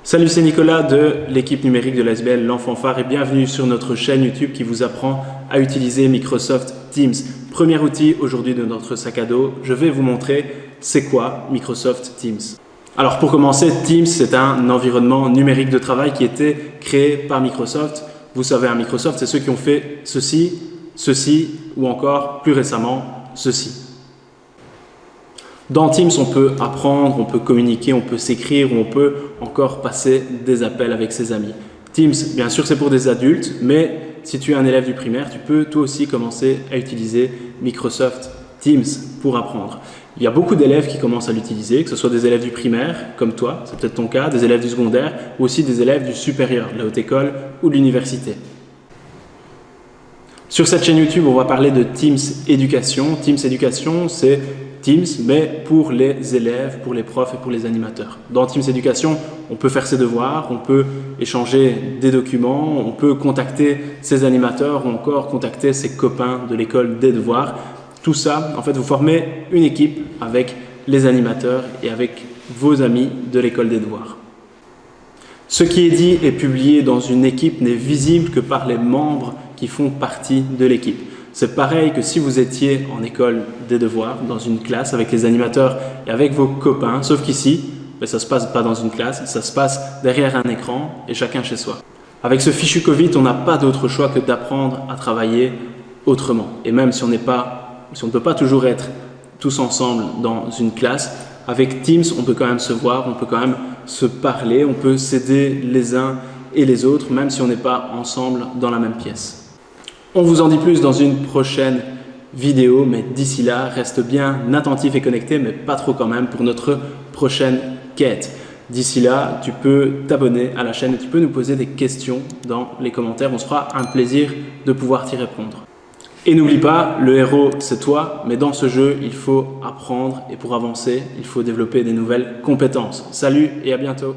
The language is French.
Salut, c'est Nicolas de l'équipe numérique de l'ASBL L'Enfant Phare et bienvenue sur notre chaîne YouTube qui vous apprend à utiliser Microsoft Teams. Premier outil aujourd'hui de notre sac à dos, je vais vous montrer c'est quoi Microsoft Teams. Alors pour commencer, Teams c'est un environnement numérique de travail qui a été créé par Microsoft. Vous savez, Microsoft c'est ceux qui ont fait ceci, ceci ou encore plus récemment ceci. Dans Teams, on peut apprendre, on peut communiquer, on peut s'écrire ou on peut encore passer des appels avec ses amis. Teams, bien sûr, c'est pour des adultes, mais si tu es un élève du primaire, tu peux toi aussi commencer à utiliser Microsoft Teams pour apprendre. Il y a beaucoup d'élèves qui commencent à l'utiliser, que ce soit des élèves du primaire, comme toi, c'est peut-être ton cas, des élèves du secondaire ou aussi des élèves du supérieur, de la haute école ou de l'université. Sur cette chaîne YouTube, on va parler de Teams Éducation. Teams Éducation, c'est Teams, mais pour les élèves, pour les profs et pour les animateurs. Dans Teams Éducation, on peut faire ses devoirs, on peut échanger des documents, on peut contacter ses animateurs ou encore contacter ses copains de l'école des devoirs. Tout ça, en fait, vous formez une équipe avec les animateurs et avec vos amis de l'école des devoirs. Ce qui est dit et publié dans une équipe n'est visible que par les membres qui font partie de l'équipe. C'est pareil que si vous étiez en école des devoirs, dans une classe avec les animateurs et avec vos copains, sauf qu'ici, ça ne se passe pas dans une classe, ça se passe derrière un écran et chacun chez soi. Avec ce fichu Covid, on n'a pas d'autre choix que d'apprendre à travailler autrement. Et même si on ne peut pas toujours être tous ensemble dans une classe, avec Teams, on peut quand même se voir, on peut quand même se parler, on peut s'aider les uns et les autres, même si on n'est pas ensemble dans la même pièce. On vous en dit plus dans une prochaine vidéo, mais d'ici là, reste bien attentif et connecté, mais pas trop quand même, pour notre prochaine quête. D'ici là, tu peux t'abonner à la chaîne et tu peux nous poser des questions dans les commentaires. On se fera un plaisir de pouvoir t'y répondre. Et n'oublie pas, le héros c'est toi, mais dans ce jeu, il faut apprendre et pour avancer, il faut développer des nouvelles compétences. Salut et à bientôt!